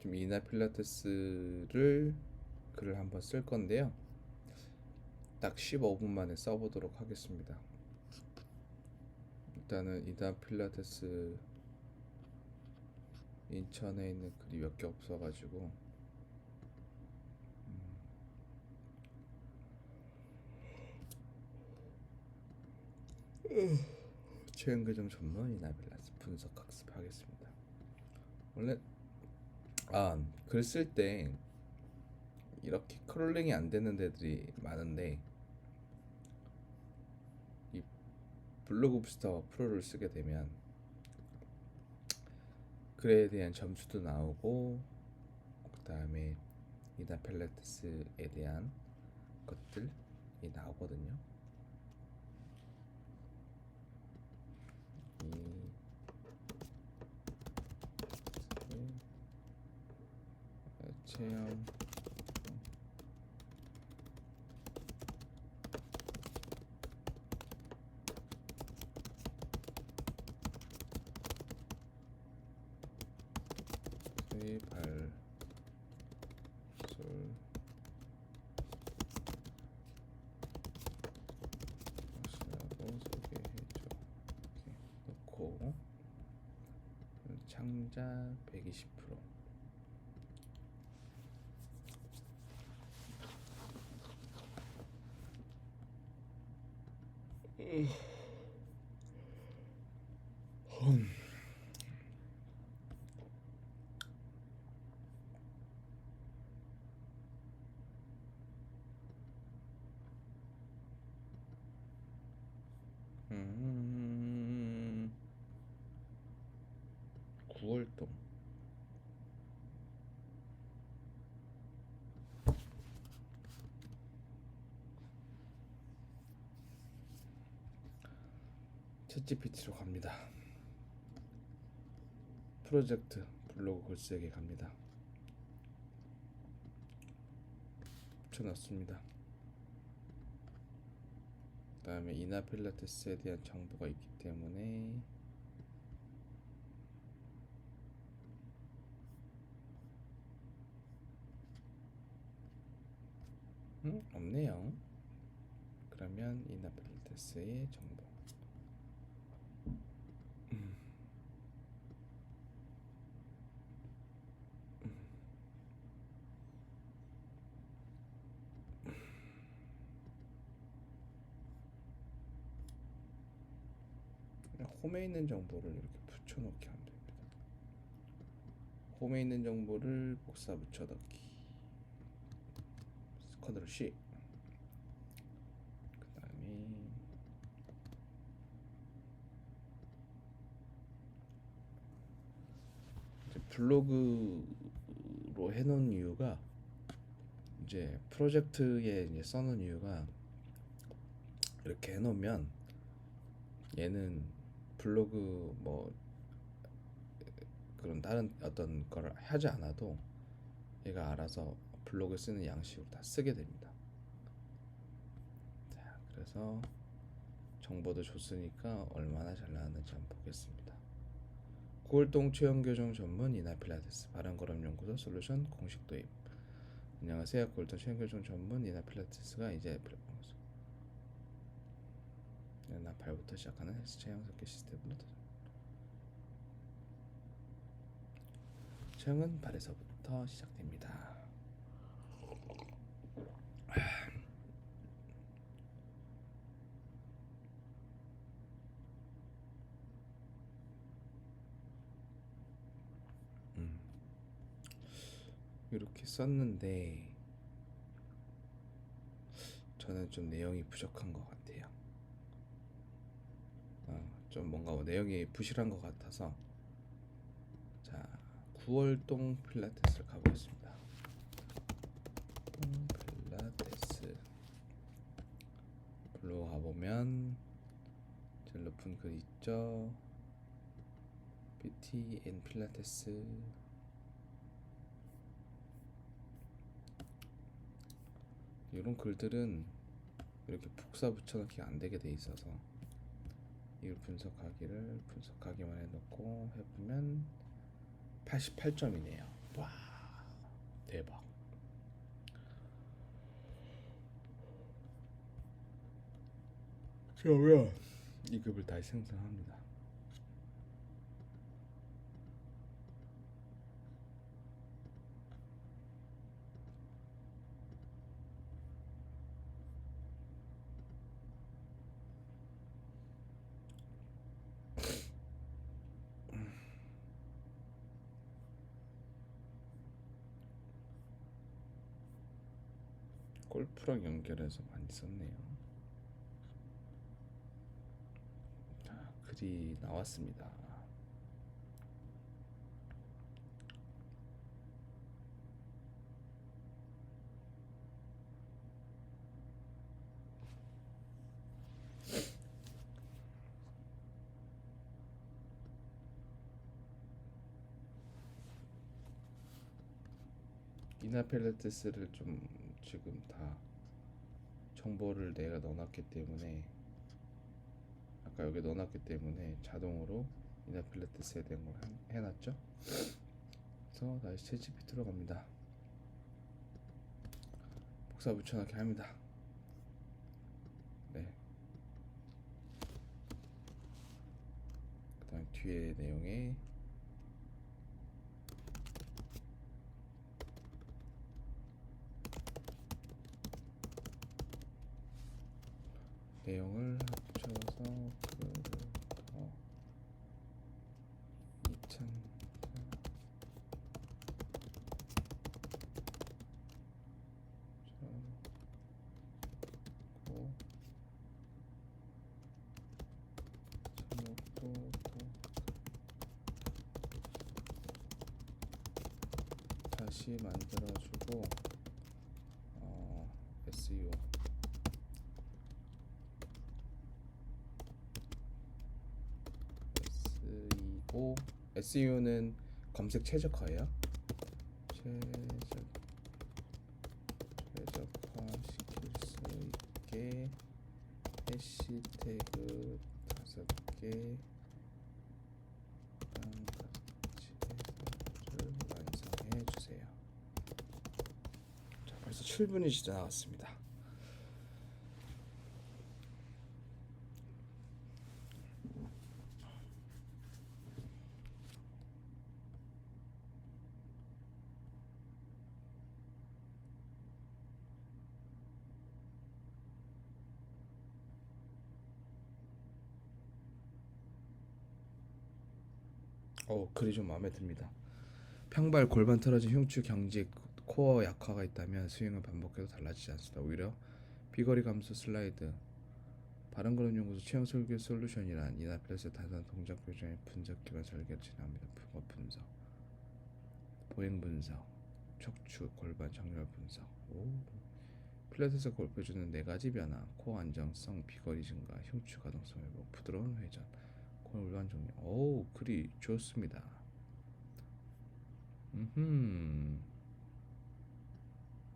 좀 이나 필라테스를 글을 한번 쓸 건데요. 딱 15분 만에 써보도록 하겠습니다. 일단은 이나 필라테스 인천에 있는 글이 몇 개 없어가지고 체형 교정 전문 이나 필라테스 분석 학습하겠습니다. 원래 글 쓸 때 이렇게 크롤링이 안 되는 데들이 많은데 이 블로그 부스터 프로를 쓰게 되면 글에 대한 점수도 나오고 그 다음에 이나 필라테스에 대한 것들이 나오거든요. 이 체형 발솔 하시라고 소개해줘. 이렇게 놓고 창자 120%. 구월동 챗GPT로 갑니다. 프로젝트 블로그 글쓰기 갑니다. 붙여놨습니다. 그 다음에 이나 필라테스에 대한 정보가 있기 때문에 없네요. 그러면 이나 필라테스의 정보 홈에 있는 정보를 이렇게 붙여넣기 하면 됩니다. 홈에 있는 정보를 복사 붙여넣기. 컨트롤 C. 그 다음에 블로그로 해놓은 이유가 이제 프로젝트에 이제 써놓은 이유가 이렇게 해놓으면 얘는 블로그 뭐 그런 다른 어떤 걸 하지 않아도 얘가 알아서 블로그 쓰는 양식으로 다 쓰게 됩니다. 자, 그래서 정보도 줬으니까 얼마나 잘 나왔는지 한번 보겠습니다. 구월동 체형교정 전문 이나 필라테스 바른걸음연구소 솔루션 공식 도입. 안녕하세요. 구월동 체형교정 전문 이나 필라테스가 이제 나팔부터 시작하는 헬스 체형 설계 시스템으로 체형은 발에서부터 시작됩니다. 이렇게 썼는데 저는 좀 내용이 부족한 것 같아요. 좀 뭔가 내용이 부실한 것 같아서 자, 구월동 필라테스를 가보겠습니다. 필라테스 블로그 가보면 제일 높은 글 있죠. BTN 필라테스. 이런 글들은 이렇게 복사 붙여넣기가 안 되게 돼 있어서 이걸 분석하기만 해놓고 해보면 88점이네요. 와. 대박. 그러면 이 급을 다시 생성합니다. 골프랑 연결해서 많이 썼네요. 자, 글이 나왔습니다. 이나필라테스를 좀 지금 다 정보를 내가 넣어놨기 때문에 아까 여기 넣어놨기 때문에 자동으로 이나필라테스에 대한 걸 해놨죠. 그래서 다시 챗GPT로 갑니다. 복사 붙여넣기 합니다. 네. 그다음 뒤에 내용에 내용을 합쳐서 글을 더 2000 적고 제목도 다시 만들어주고 SEO SEO는 검색 최적화예요. 최적화 시킬 수 있게 해시태그 5개 같이 완성해 주세요. 자, 벌써 7분이 지나갔습니다. 글이 좀 마음에 듭니다. 평발, 골반 틀어진 흉추, 경직, 코어 약화가 있다면 스윙을 반복해도 달라지지 않습니다. 오히려 비거리 감소 슬라이드, 바른걸음연구소 체형 설계 솔루션이란 이나필라테스 단순 동작 교정의 분석 기반 설계를 진행합니다. 풍업 분석, 보행 분석, 척추, 골반 정렬 분석. 필라테스 골프 주는 4가지 변화: 코어 안정성, 비거리 증가, 흉추 가동성 회복, 부드러운 회전, 골반 정렬. 글이 좋습니다.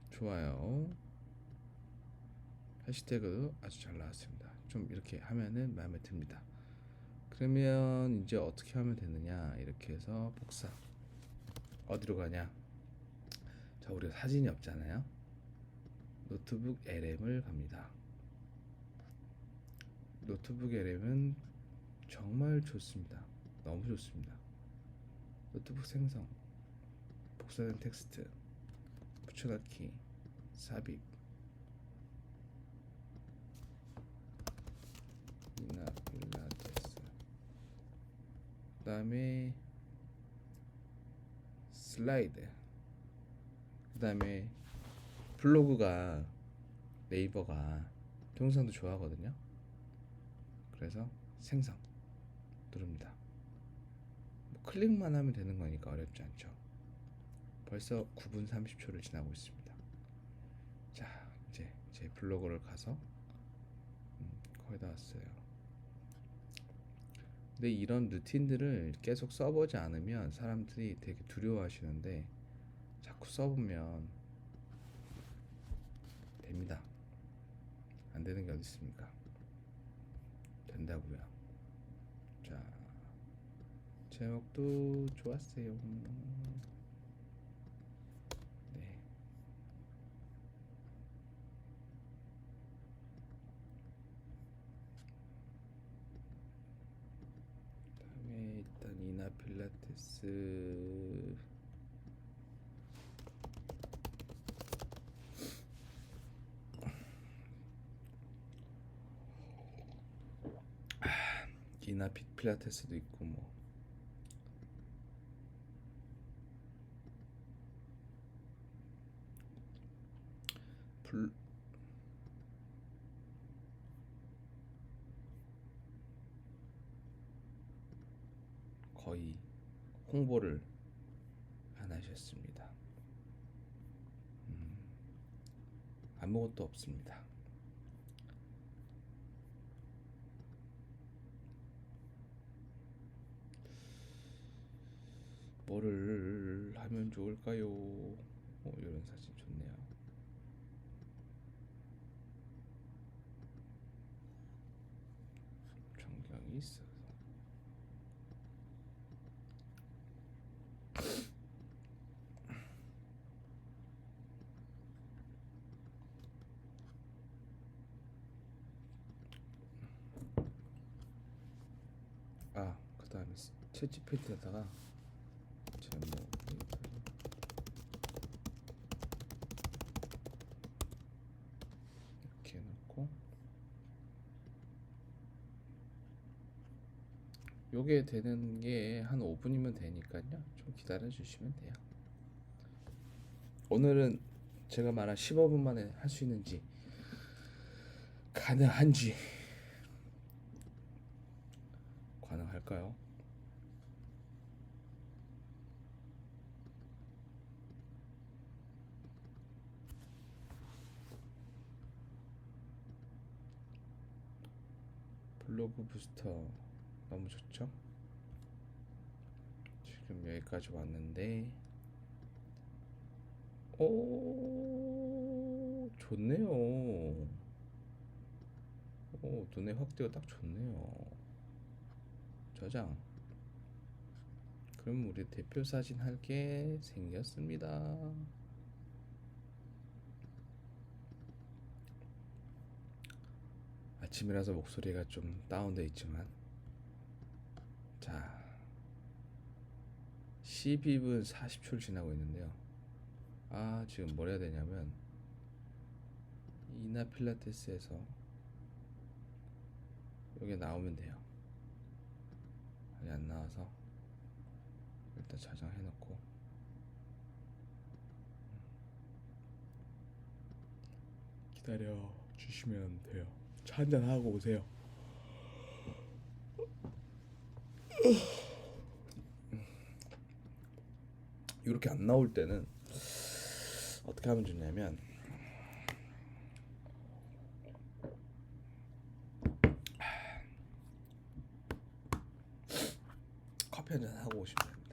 좋아요. 해시태그도 아주 잘 나왔습니다. 좀 이렇게 하면은 마음에 듭니다. 그러면 이제 어떻게 하면 되느냐, 이렇게 해서 복사. 어디로 가냐? 자, 우리가 사진이 없잖아요. 노트북 LM을 갑니다. 노트북 LM은 정말 좋습니다. 너무 좋습니다. 노트북 생성, 복사된 텍스트, 붙여넣기, 삽입, 이나필라테스, 그 다음에 슬라이드, 그 다음에 블로그가 네이버가 동영상도 좋아하거든요. 그래서 생성 누릅니다. 클릭만 하면 되는 거니까 어렵지 않죠. 벌써 9분 30초를 지나고 있습니다. 자, 이제 제 블로그를 가서 거의 다 왔어요. 근데 이런 루틴들을 계속 써보지 않으면 사람들이 되게 두려워하시는데 자꾸 써보면 됩니다. 안 되는 게 어디 있습니까? 된다고요. 자, 제목도 좋았어요. 네. 필라테스 이나 필라테스도 있고 뭐 불 거의 홍보를 안 하셨습니다. 아무것도 없습니다. 뭐를 하면 좋을까요? 이런 사진 좋네요. 전경이 있어서 그 다음에 챗GPT에다가 제목 이렇게 해놓고 요게 되는 게 한 5분이면 되니까요. 좀 기다려 주시면 돼요. 오늘은 제가 말한 15분 만에 할 수 있는지 가능한지 가능할까요? 블로그 부스터 너무 좋죠? 지금 여기까지 왔는데 좋네요. 눈에 확 띄어 딱 좋네요. 저장. 그럼 우리 대표 사진 할 게 생겼습니다. 아침이라서 목소리가 좀 다운돼 있지만 자 12분 40초를 지나고 있는데요. 지금 뭘 해야 되냐면 이나 필라테스에서 여기 나오면 돼요. 여기 안 나와서 일단 저장해 놓고 기다려 주시면 돼요. 차 한잔 하고 오세요. 이렇게 안 나올 때는 어떻게 하면 좋냐면 커피 한잔 하고 오시면 됩니다.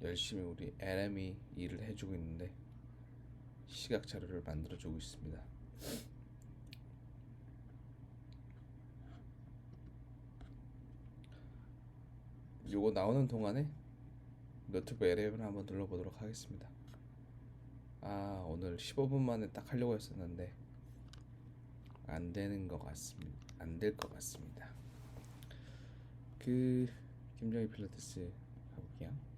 열심히 우리 LM이 일을 해주고 있는데 시각 자료를 만들어주고 있습니다. 요거 나오는 동안에 너튜브 LM을 한번 눌러보도록 하겠습니다. 오늘 15분 만에 딱 하려고 했었는데 안 되는 것 같습니다. 안 될 것 같습니다. 김정희 필라테스 가볼게요.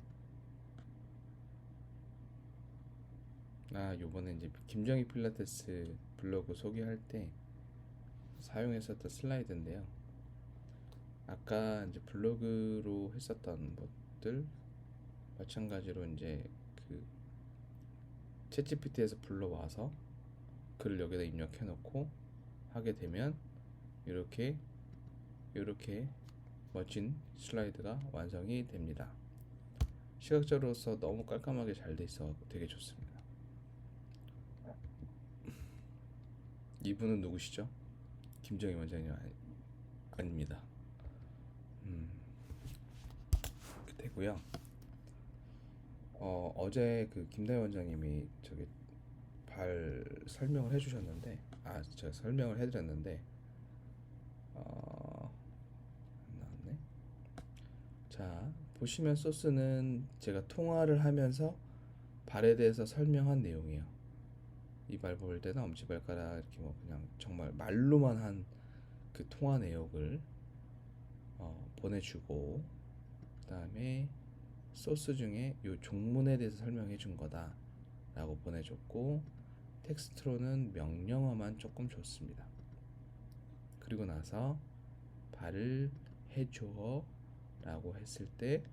요번에 이제 김정희 필라테스 블로그 소개할 때 사용했었던 슬라이드인데요. 아까 이제 블로그로 했었던 것들 마찬가지로 이제 챗GPT에서 불러와서 글을 여기다 입력해 놓고 하게 되면 이렇게 멋진 슬라이드가 완성이 됩니다. 시각자료로서 너무 깔끔하게 잘 돼 있어 되게 좋습니다. 이분은 누구시죠? 김정희 원장님 아닙니다. 이렇게 되고요. 어제 김다희 원장님이 저기 발 설명을 해주셨는데 제가 설명을 해드렸는데 안 나왔네. 자 보시면 소스는 제가 통화를 하면서 발에 대해서 설명한 내용이에요. 이발 보일 때나 엄지발가락 이렇게 뭐 그냥 정말 말로만 한 그 통화 내역을 보내주고, 그다음에 소스 중에 요 종문에 대해서 설명해 준 거다라고 보내줬고, 텍스트로는 명령어만 조금 줬습니다. 그리고 나서 발을 해줘 라고 했을 때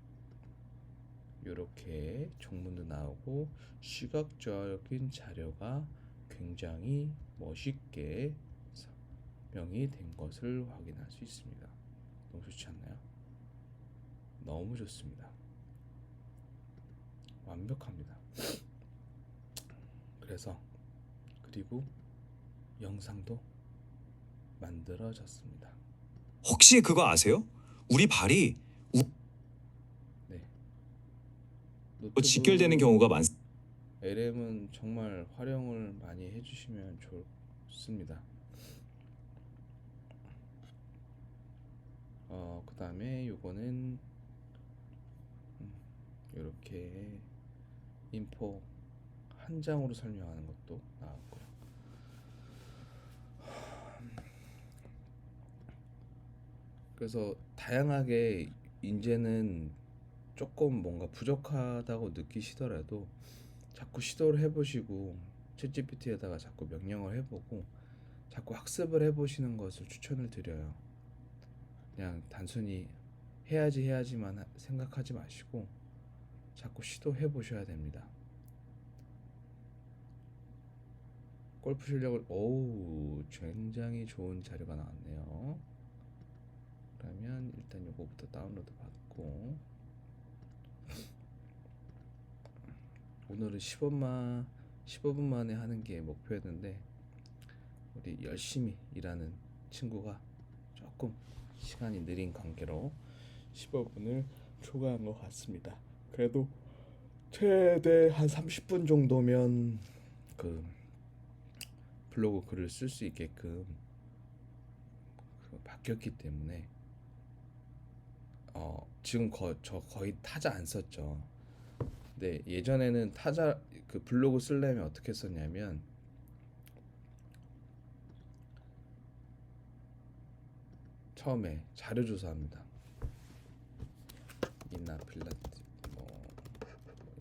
이렇게 종문도 나오고 시각적인 자료가 굉장히 멋있게 설명이 된 것을 확인할 수 있습니다. 너무 좋지 않나요? 너무 좋습니다. 완벽합니다. 그리고 영상도 만들어졌습니다. 혹시 그거 아세요? 우리 발이 네. 직결되는 경우가 많습니다. LM은 정말 활용을 많이 해주시면 좋습니다. 그 다음에 요거는 이렇게 인포 한 장으로 설명하는 것도 나왔고요. 그래서 다양하게 이제는 조금 뭔가 부족하다고 느끼시더라도 자꾸 시도를 해보시고 챗GPT에다가 자꾸 명령을 해보고 자꾸 학습을 해보시는 것을 추천을 드려요. 그냥 단순히 해야지만 생각하지 마시고 자꾸 시도해 보셔야 됩니다. 골프 실력을 굉장히 좋은 자료가 나왔네요. 그러면 일단 요거부터 다운로드 받고, 오늘은 15분 만에 하는 게 목표였는데 우리 열심히 일하는 친구가 조금 시간이 느린 관계로 15분을 초과한 것 같습니다. 그래도 최대 한 30분 정도면 그 블로그 글을 쓸 수 있게끔 바뀌었기 때문에 지금 저 거의 타자 안 썼죠. 근데 예전에는 타자 그 블로그 쓰려면 어떻게 썼냐면 처음에 자료 조사합니다. 인나 필라테스,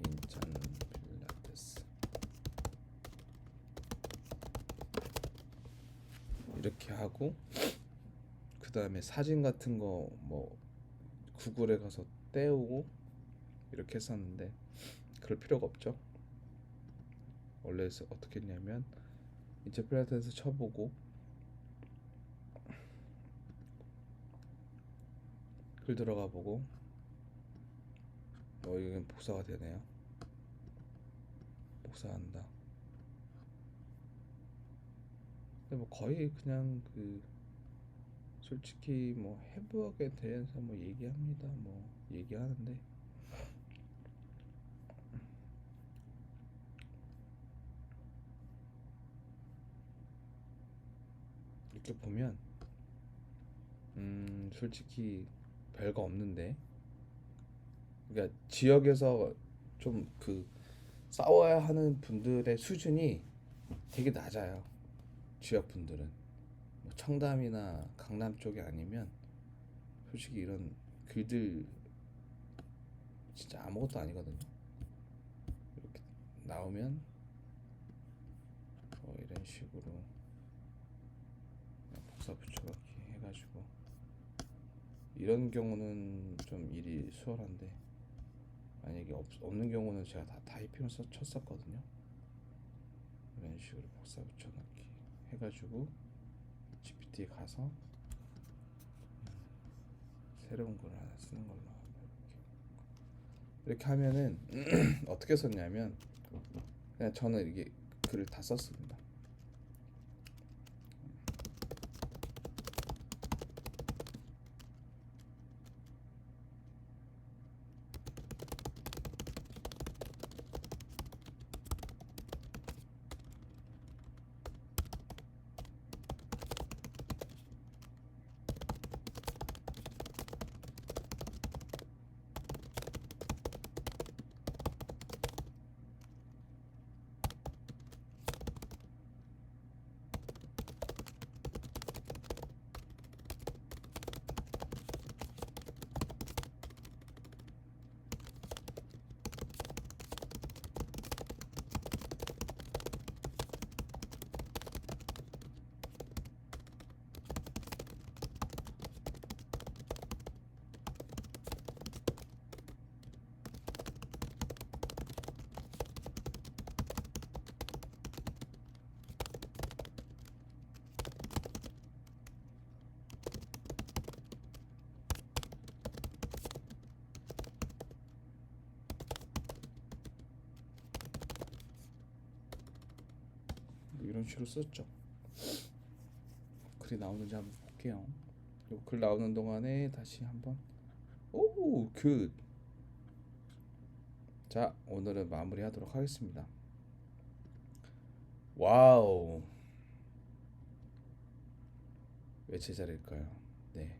인천 필라테스 이렇게 하고, 그 다음에 사진 같은 거 구글에 가서 떼우고 이렇게 했었는데 그럴 필요가 없죠. 원래 어떻게 했냐면 인천 필라테스 쳐보고 글 들어가 보고 이건 복사가 되네요. 복사한다. 근데 거의 그냥 솔직히 해부학에 대해서 얘기합니다. 얘기하는데 이렇게 보면 솔직히 별거 없는데, 그러니까 지역에서 좀 싸워야 하는 분들의 수준이 되게 낮아요. 지역 분들은 청담이나 강남 쪽이 아니면 솔직히 이런 글들 진짜 아무것도 아니거든요. 이렇게 나오면 이런 식으로 복사 붙여넣기 해가지고, 이런 경우는 좀 일이 수월한데 만약에 없는 경우는 제가 다 타이핑을 쳤었거든요. 이런 식으로 복사 붙여넣기 해가지고 GPT에 가서 새로운 걸 하나 쓰는 걸로 이렇게 하면은 어떻게 썼냐면 그냥 저는 이게 글을 다 썼습니다. 이런 식으로 썼죠. 글이 나오는지 한번 볼게요. 요 글 나오는 동안에 다시 한번 오 굿. 자, 오늘은 마무리하도록 하겠습니다. 와우, 왜 제자리일까요? 네,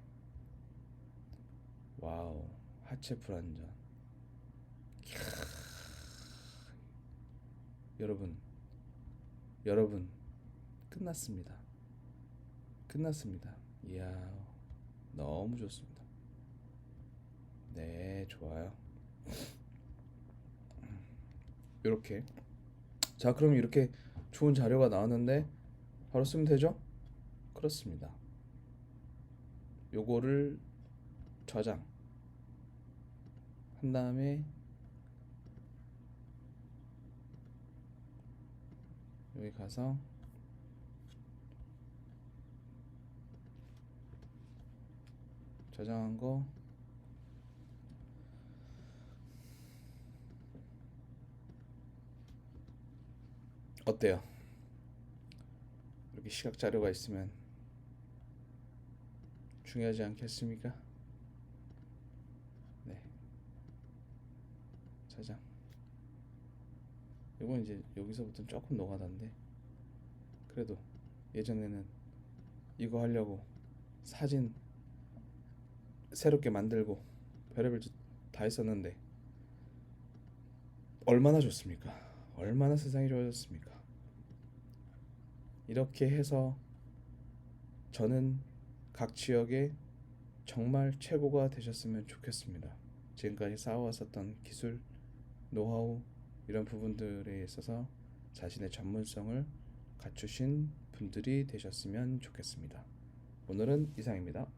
와우, 하체 불안전. 여러분, 여러분, 끝났습니다. 끝났습니다. 이야, 너무 좋습니다. 네, 좋아요. 이렇게. 자, 그럼 이렇게 좋은 자료가 나왔는데 바로 쓰면 되죠? 그렇습니다. 요거를 저장 한 다음에 여기 가서 저장한 거 어때요? 이렇게 시각 자료가 있으면 중요하지 않겠습니까? 네, 저장. 이건 이제 여기서부터 조금 노가다인데 그래도 예전에는 이거 하려고 사진 새롭게 만들고 별의별 짓 다 했었는데 얼마나 좋습니까? 얼마나 세상이 좋아졌습니까? 이렇게 해서 저는 각 지역에 정말 최고가 되셨으면 좋겠습니다. 지금까지 쌓아왔었던 기술, 노하우 이런 부분들에 있어서 자신의 전문성을 갖추신 분들이 되셨으면 좋겠습니다. 오늘은 이상입니다.